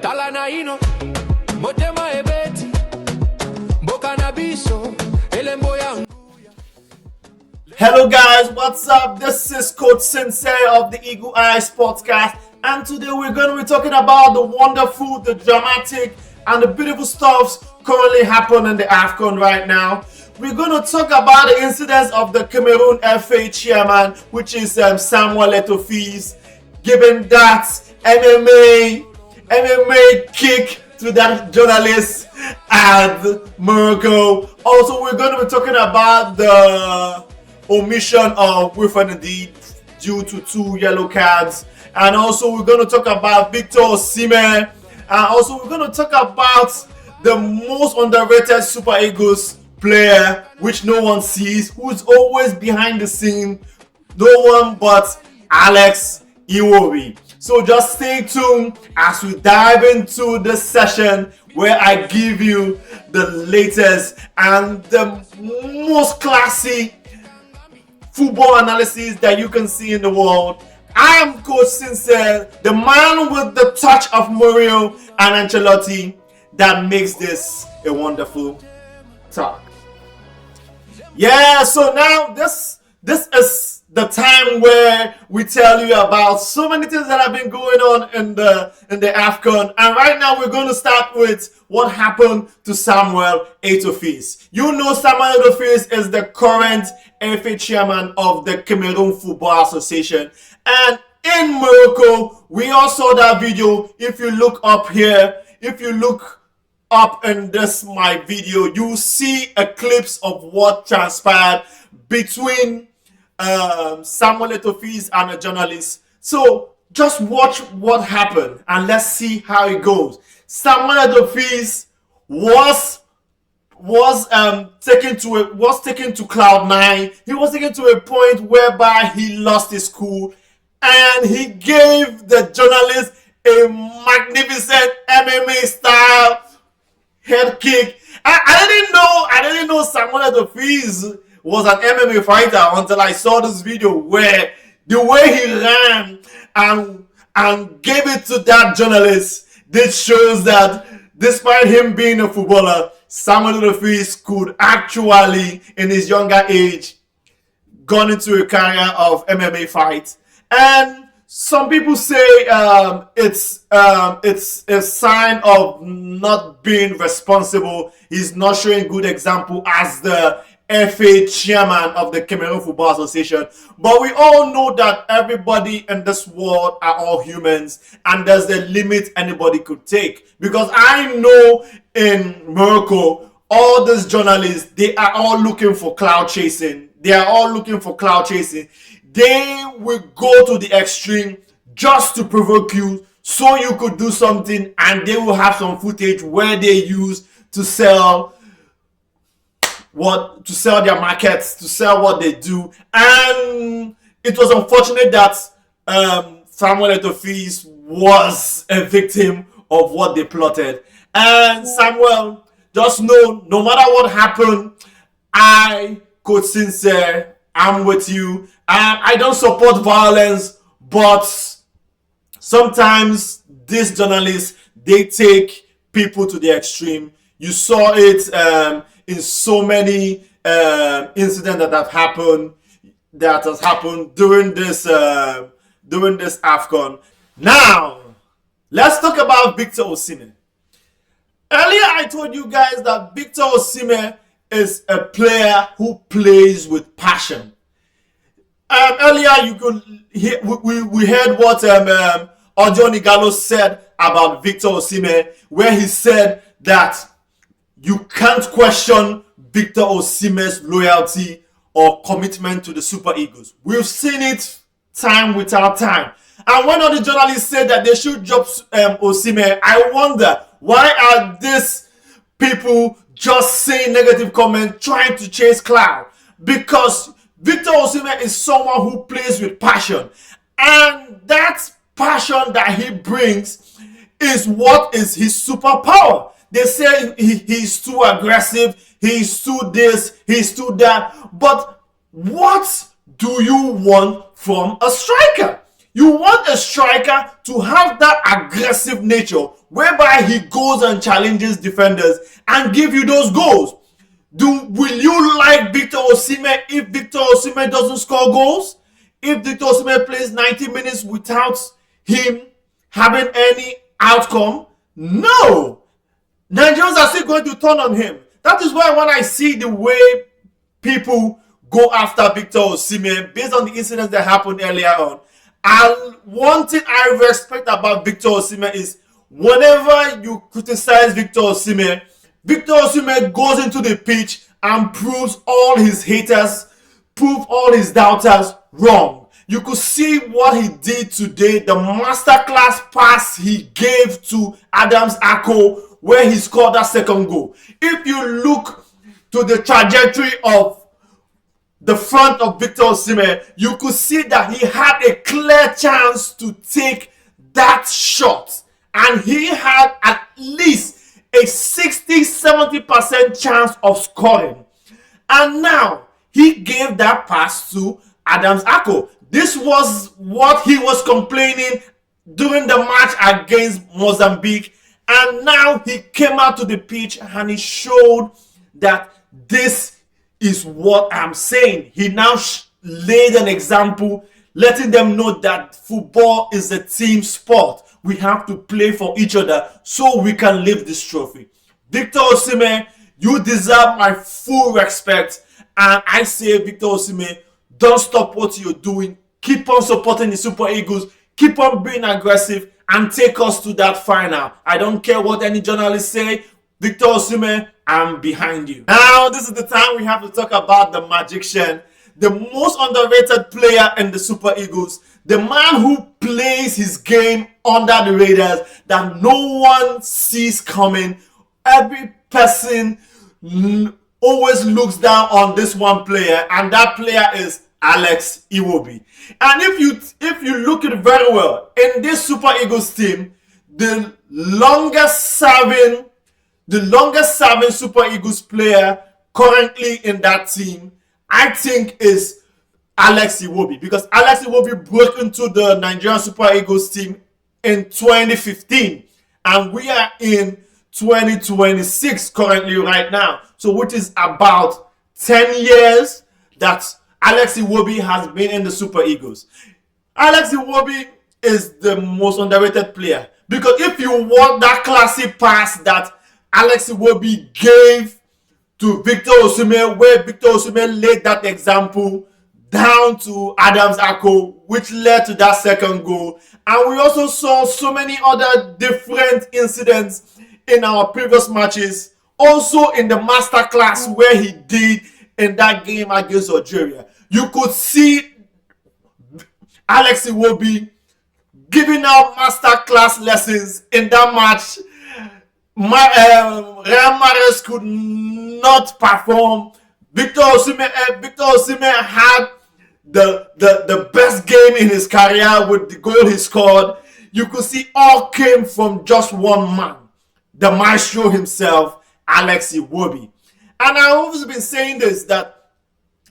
Talanaino, Motema Ebeti, Bokanabiso, Elemboya. Hello guys, what's up? This is Coach Sensei of the Eagle Eye Sportscast, and today we're going to be talking about the wonderful, the dramatic, and the beautiful stuffs currently happening in the AFCON right now. We're going to talk about the incidents of the Cameroon FA chairman, which is Samuel Eto'o, giving that MMA kick to that journalist at Morocco. Also, we're going to be talking about the omission of Wilfred Ndidi due to 2 yellow cards. And also, we're going to talk about Victor Osimhen. And also, we're going to talk about the most underrated Super Eagles player, which no one sees, who's always behind the scene. No one but Alex Iwobi. So just stay tuned as we dive into this session where I give you the latest and the most classy football analysis that you can see in the world. I am Coach Sensei, the man with the touch of Mourinho and Ancelotti that makes this a wonderful talk. Yeah, so now this is the time where we tell you about so many things that have been going on in the AFCON. And right now we're going to start with what happened to Samuel Eto'o. You know Samuel Eto'o is the current FA chairman of the Cameroon Football Association. And in Morocco, we all saw that video. If you look up here, if you look up in this my video, you see a clips of what transpired between Samuel Eto'o and a journalist. So just watch what happened and let's see how it goes. Samuel Eto'o was taken to cloud 9. He was taken to a point whereby he lost his cool and he gave the journalist a magnificent MMA style head kick. I didn't know Samuel Eto'o was an MMA fighter until I saw this video where the way he ran and gave it to that journalist. This shows that despite him being a footballer, Samuel Eto'o could actually, in his younger age, gone into a career of MMA fights. And some people say it's a sign of not being responsible. He's not showing good example as the FA chairman of the Cameroon Football Association. But we all know that everybody in this world are all humans and there's a limit anybody could take. Because I know in Morocco, all these journalists, they are all looking for cloud chasing. They will go to the extreme just to provoke you so you could do something, and they will have some footage where they use to sell their markets, to sell what they do. And it was unfortunate that Samuel Eto'o was a victim of what they plotted. And Samuel, just know, no matter what happened, I, Coach Sensei, I'm with you. I don't support violence, but sometimes these journalists, they take people to the extreme. You saw it in so many incidents that has happened during this AFCON. Now, let's talk about Victor Osimhen. Earlier, I told you guys that Victor Osimhen is a player who plays with passion. Earlier, you could hear, we heard what Ojo Nigalo said about Victor Osimhen, where he said that you can't question Victor Osimhen's loyalty or commitment to the Super Eagles. We've seen it time without time. And when all the journalists said that they should drop Osimhen, I wonder, why are these people just saying negative comments, trying to chase cloud? Because Victor Osimhen is someone who plays with passion. And that passion that he brings is what is his superpower. They say he's too aggressive, he's too this, he's too that. But what do you want from a striker? You want a striker to have that aggressive nature whereby he goes and challenges defenders and give you those goals. Will you like Victor Osimhen if Victor Osimhen doesn't score goals? If Victor Osimhen plays 90 minutes without him having any outcome? No! Nigerians are still going to turn on him. That is why when I see the way people go after Victor Osimhen based on the incidents that happened earlier on, one thing I respect about Victor Osimhen is whenever you criticize Victor Osimhen goes into the pitch and proves all his haters, proves all his doubters wrong. You could see what he did today, the masterclass pass he gave to Adams Ako where he scored that second goal. If you look to the trajectory of the front of Victor Osimhen, you could see that he had a clear chance to take that shot. And he had at least a 60-70% chance of scoring. And now, he gave that pass to Adams Ako. This was what he was complaining during the match against Mozambique. And now he came out to the pitch and he showed that this is what I'm saying. He now laid an example, letting them know that football is a team sport. We have to play for each other so we can lift this trophy. Victor Osimhen, you deserve my full respect. And I say, Victor Osimhen, don't stop what you're doing. Keep on supporting the Super Eagles. Keep on being aggressive and take us to that final. I don't care what any journalists say. Victor Osimhen, I'm behind you. Now, this is the time we have to talk about the magician, the most underrated player in the Super Eagles, the man who plays his game under the radars that no one sees coming. Every person always looks down on this one player, and that player is Alex Iwobi. And if you look at it very well, in this Super Eagles team, the longest serving Super Eagles player currently in that team, I think, is Alex Iwobi, because Alex Iwobi broke into the Nigerian Super Eagles team in 2015, and we are in 2026 currently right now, so which is about 10 years that Alex Iwobi has been in the Super Eagles. Alex Iwobi is the most underrated player, because if you want that classic pass that Alex Iwobi gave to Victor Osimhen, where Victor Osimhen laid that example down to Adams Ako, which led to that second goal. And we also saw so many other different incidents in our previous matches, also in the masterclass where he did in that game against Algeria. You could see Alex Iwobi giving out masterclass lessons in that match. Real Mahrez could not perform. Victor Osimhen had the best game in his career with the goal he scored. You could see all came from just one man, the maestro himself, Alex Iwobi. And I've always been saying this, that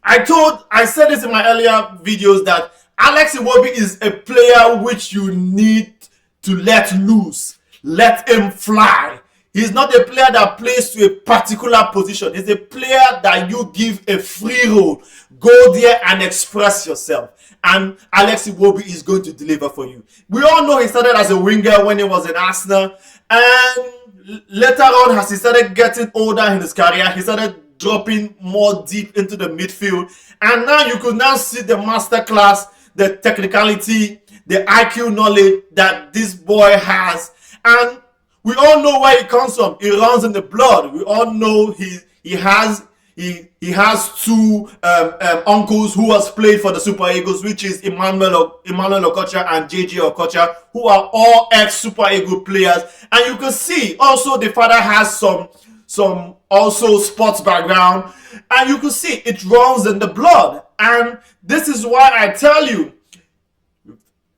I said this in my earlier videos, that Alex Iwobi is a player which you need to let loose, let him fly. He's not a player that plays to a particular position. He's a player that you give a free roll. Go there and express yourself. And Alex Iwobi is going to deliver for you. We all know he started as a winger when he was in Arsenal. And later on, as he started getting older in his career, he started dropping more deep into the midfield. And now you could now see the masterclass, the technicality, the IQ knowledge that this boy has. And we all know where he comes from. He runs in the blood. We all know he has two uncles who has played for the Super Eagles, which is Emmanuel Okocha and JJ Okocha, who are all ex-Super Eagle players. And you can see also the father has some also sports background, and you can see it runs in the blood. And this is why I tell you,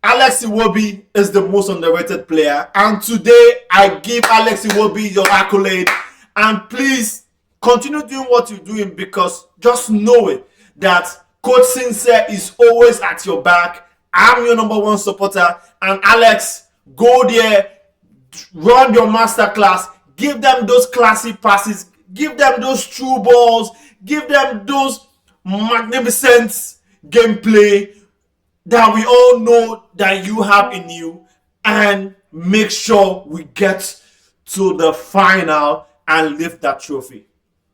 Alex Iwobi is the most underrated player. And today, I give Alex Iwobi your accolade. And please, continue doing what you're doing, because just know it, that Coach Sincere is always at your back. I'm your number one supporter. And Alex, go there, run your masterclass, give them those classy passes, give them those true balls, give them those magnificent gameplay that we all know that you have in you, and make sure we get to the final and lift that trophy.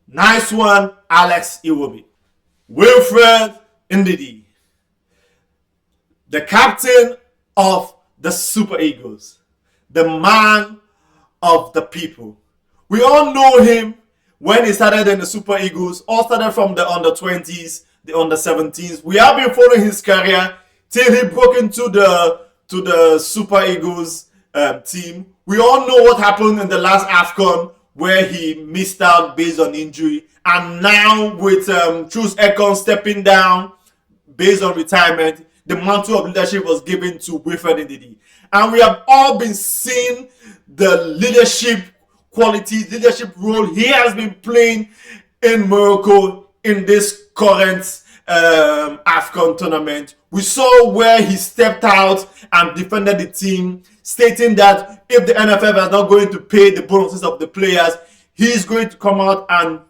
Nice one, Alex Iwobi. Wilfred Ndidi, the captain of the Super Eagles, the man of the people. We all know him when he started in the Super Eagles, all started from the under 20s, the under 17s. We have been following his career till he broke into the Super Eagles team. We all know what happened in the last AFCON where he missed out based on injury. And now with Truce Ekong stepping down based on retirement, the mantle of leadership was given to Wilfred Ndidi. And we have all been seeing the leadership qualities, leadership role he has been playing in Morocco in this current AFCON tournament. We saw where he stepped out and defended the team, stating that if the NFF is not going to pay the bonuses of the players, he's going to come out and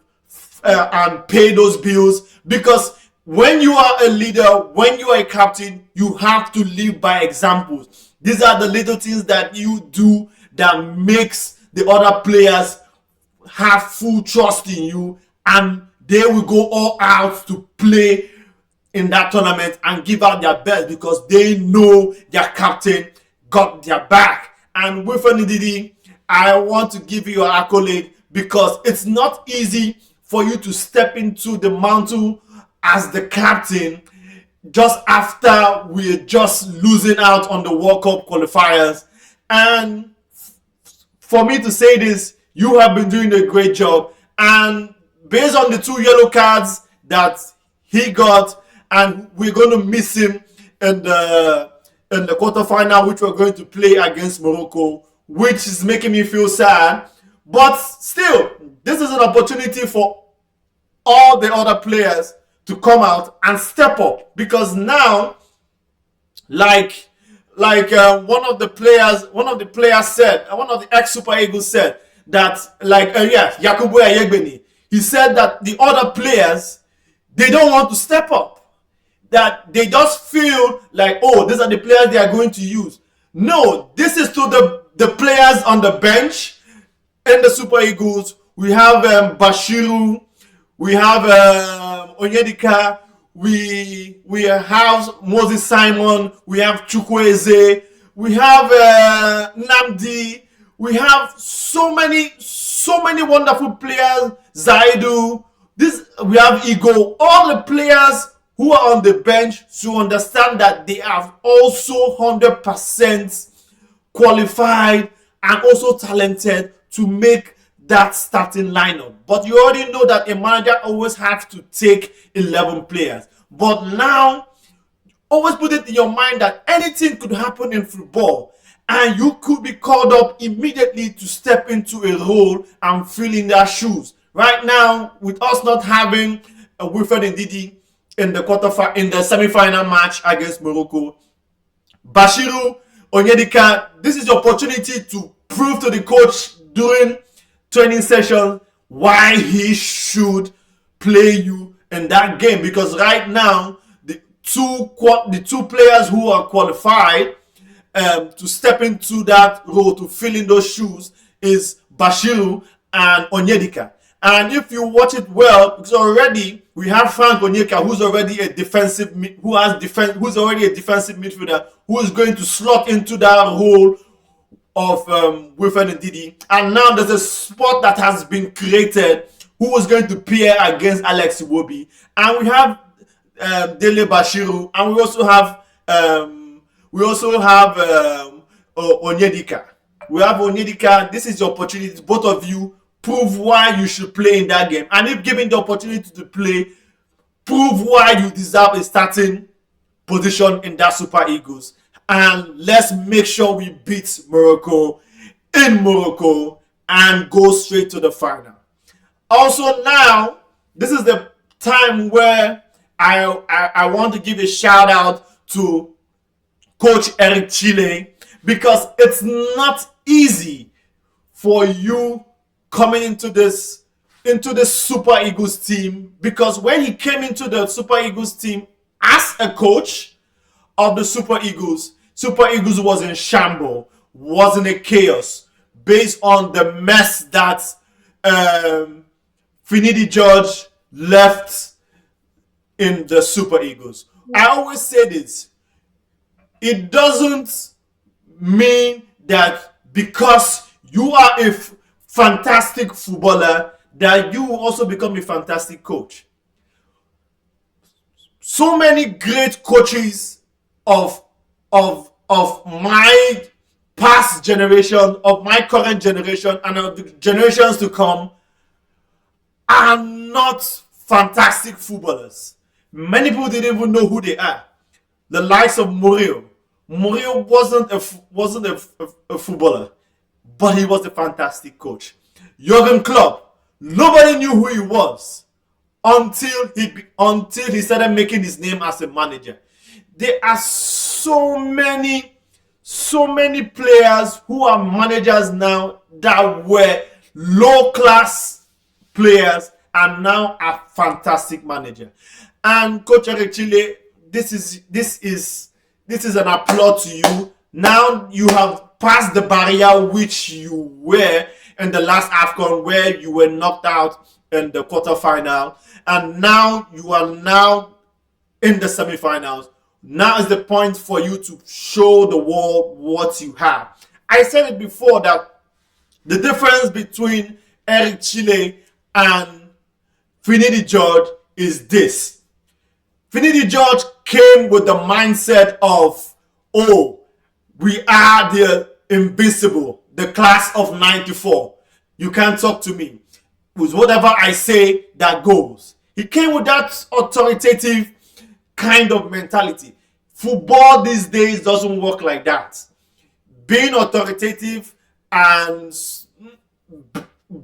pay those bills. Because when you are a leader, when you are a captain, you have to live by examples. These are the little things that you do that makes the other players have full trust in you, and they will go all out to play in that tournament and give out their best because they know their captain got their back. And Wilfred Ndidi, I want to give you an accolade because it's not easy for you to step into the mantle as the captain just after we're just losing out on the World Cup qualifiers. And for me to say this, you have been doing a great job. And based on the 2 yellow cards that he got, and we're going to miss him in the quarterfinal, which we're going to play against Morocco, which is making me feel sad. But still, this is an opportunity for all the other players to come out and step up, because now, like one of the players said, one of the ex-Super Eagles said that, Yakubu Ayegbeni, he said that the other players, they don't want to step up. That they just feel like, oh, these are the players they are going to use. No, this is to the players on the bench in the Super Eagles. We have Bashiru, we have Onyedika, we have Moses Simon, we have Chukwueze, we have Namdi, we have so many wonderful players, Zaidu, we have Igo, all the players who are on the bench to understand that they are also 100% qualified and also talented to make that starting lineup. But you already know that a manager always has to take 11 players. But now, always put it in your mind that anything could happen in football, and you could be called up immediately to step into a role and fill in their shoes. Right now, with us not having Wilfred Ndidi in the semi-final match against Morocco, Bashiru Onyedika, this is your opportunity to prove to the coach during training session why he should play you in that game. Because right now, the two players who are qualified to step into that role, to fill in those shoes, is Bashiru and Onyedika. And if you watch it well, because already we have Frank Onyeka, who's already a defensive midfielder, who is going to slot into that role of Wilfred Ndidi. And now there's a spot that has been created who is going to pair against Alex Iwobi. And we have Dele Bashiru, and we also have Onyedika. We have Onyedika. This is your opportunity, both of you. Prove why you should play in that game. And if given the opportunity to play, prove why you deserve a starting position in that Super Eagles. And let's make sure we beat Morocco in Morocco and go straight to the final. Also now, this is the time where I want to give a shout out to Coach Eric Chile, because it's not easy for you coming into this Super Eagles team, because when he came into the Super Eagles team as a coach of the Super Eagles was in shambles, was in a chaos based on the mess that Finidi George left in the Super Eagles. I always say this. It doesn't mean that because you are a fantastic footballer that you will also become a fantastic coach. So many great coaches of my past generation, of my current generation, and of the generations to come are not fantastic footballers. Many people didn't even know who they are. The likes of Mourinho. Mourinho wasn't a footballer, but he was a fantastic coach. Jurgen Klopp, nobody knew who he was until he started making his name as a manager. There are so many players who are managers now that were low class players and now are fantastic manager. And Coach Eric Chile, this is an applaud to you. Now you have passed the barrier which you were in the last AFCON, where you were knocked out in the quarterfinal, and now you are now in the semifinals. Now is the point for you to show the world what you have. I said it before that the difference between Eric Chile and Finidi George is this. Finidi George came with the mindset of, oh, we are the invincible, the class of 94. You can't talk to me. With whatever I say, that goes. He came with that authoritative kind of mentality. Football these days doesn't work like that. Being authoritative and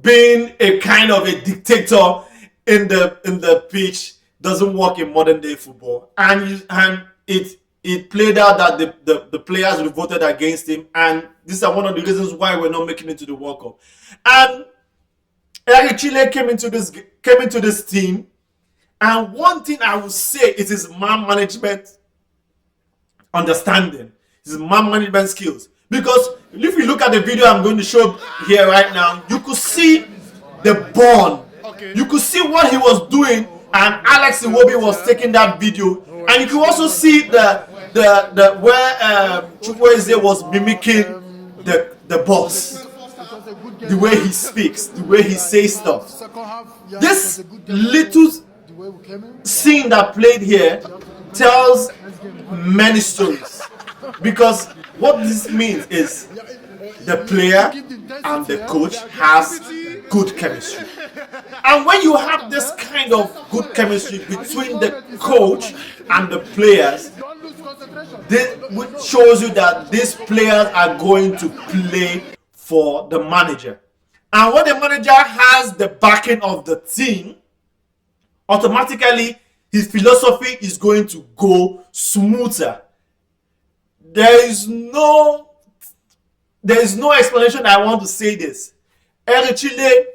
being a kind of a dictator in the pitch doesn't work in modern day football. And it played out that the players voted against him, and these are one of the reasons why we're not making it to the World Cup. And Eric Chile came into this team, and one thing I would say is his man management understanding, his man management skills. Because if you look at the video I'm going to show here right now, you could see the bond. You could see what he was doing, and Alex Iwobi was taking that video, and you could also see the where Chukwueze was mimicking the boss, the way he speaks, the way he says stuff. This little scene that played here tells many stories, because what this means is the player and the coach has good chemistry. And when you have this kind of good chemistry between the coach and the players, this shows you that these players are going to play for the manager. And when the manager has the backing of the team, automatically his philosophy is going to go smoother. There is no explanation. I want to say this. Eric Chile,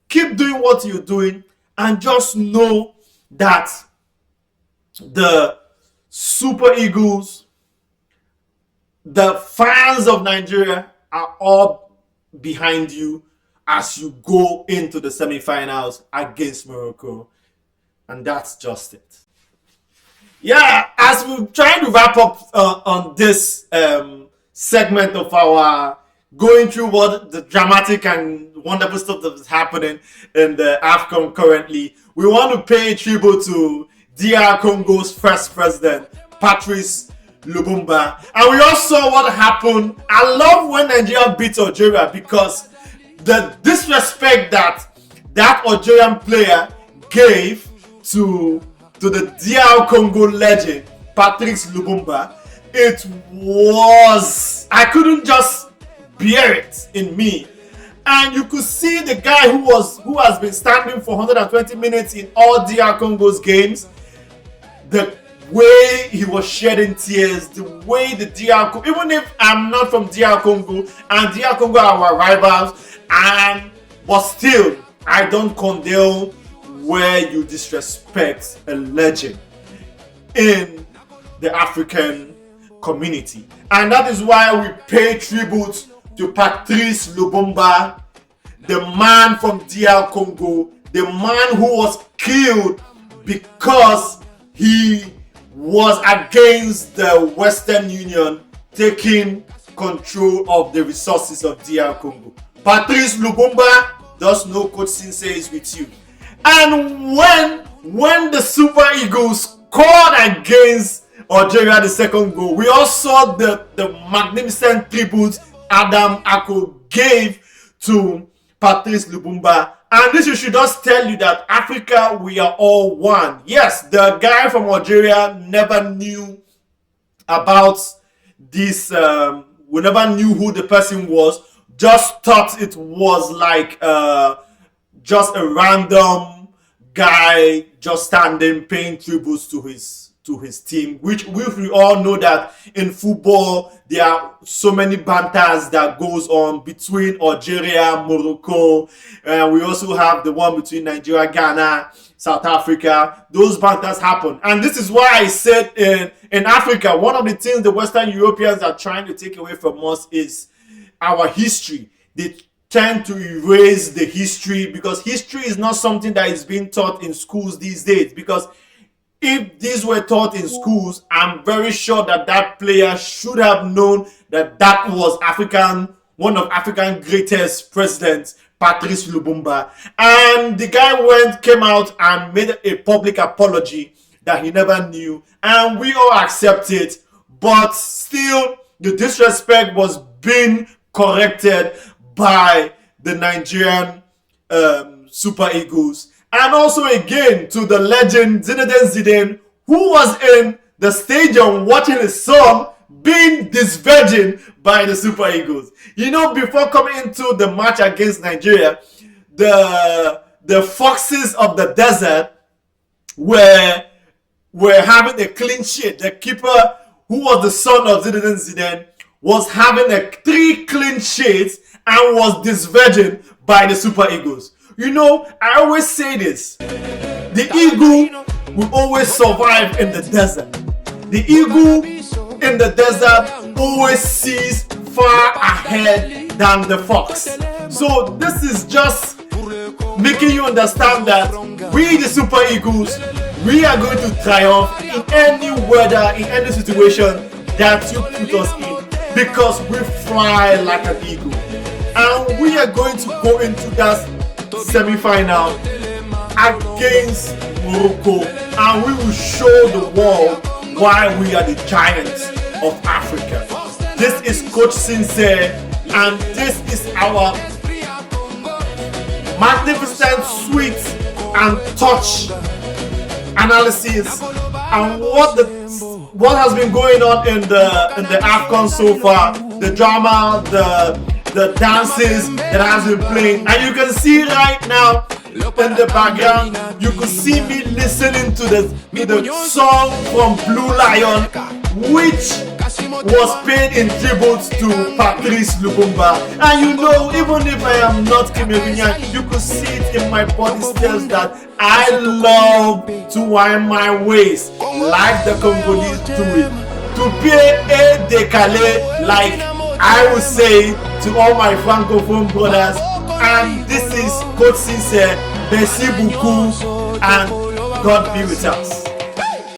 keep doing what you're doing, and just know that the Super Eagles, the fans of Nigeria, are all behind you as you go into the semi-finals against Morocco. And that's just it. Yeah, as we're trying to wrap up on this segment of our going through what the dramatic and wonderful stuff that is happening in the AFCON currently, we want to pay tribute to DR Congo's first president, Patrice Lumumba. And we all saw what happened. I love when Nigeria beat Algeria, because the disrespect that Algerian player gave to the DR Congo legend, Patrice Lumumba, it was, I couldn't just bear it in me. And you could see the guy who has been standing for 120 minutes in all DR Congo's games. The way he was shedding tears, the way the DR Congo, even if I'm not from DR Congo and DR Congo are our rivals, but still, I don't condone where you disrespect a legend in the African community. And that is why we pay tribute to Patrice Lumumba, the man from DR Congo, the man who was killed because he was against the Western Union taking control of the resources of DR Congo. Patrice Lumumba, does know Coach Sensei is with you. And when the Super Eagles scored against Algeria the second goal, we all saw the magnificent tribute Adam Ako gave to Patrice Lumumba. And this should just tell you that Africa, we are all one. Yes, the guy from Algeria never knew about this, we never knew who the person was, just thought it was like just a random guy just standing paying tributes to his team, which we all know that in football there are so many banters that goes on between Algeria, Morocco, and we also have the one between Nigeria, Ghana, South Africa. Those banters happen, and this is why I said in Africa, one of the things the Western Europeans are trying to take away from us is our history. They tend to erase the history because history is not something that is being taught in schools these days. Because if these were taught in schools, I'm very sure that that player should have known that that was one of Africa's greatest presidents, Patrice Lumumba. And the guy came out and made a public apology that he never knew, and we all accept it. But still, the disrespect was being corrected by the Nigerian Super Eagles. And also again to the legend Zinedine Zidane, who was in the stadium watching his son being disvirgin by the Super Eagles. You know, before coming into the match against Nigeria, the Foxes of the Desert were having a clean sheet. The keeper, who was the son of Zinedine Zidane, was having 3 clean sheets and was disvirgin by the Super Eagles. You know, I always say this. The eagle will always survive in the desert. The eagle in the desert always sees far ahead than the fox. So this is just making you understand that we, the Super Eagles, we are going to triumph in any weather, in any situation that you put us in, because we fly like an eagle. And we are going to go into that semi-final against Morocco, and we will show the world why we are the giants of Africa. This is Coach Sensei, and this is our magnificent, sweet and touch analysis and what has been going on in the AFCON so far, the drama, the dances that has been playing. And you can see right now in the background, you could see me listening to the song from Blue Lion, which was paid in tribute to Patrice Lumumba. And you know, even if I am not Cameroonian, you could see it in my body states that I love to wind my waist like the Congolese do it, to pay a décalé, like I would say to all my francophone brothers. And this is Coach Sensei. Merci beaucoup, and God be with us.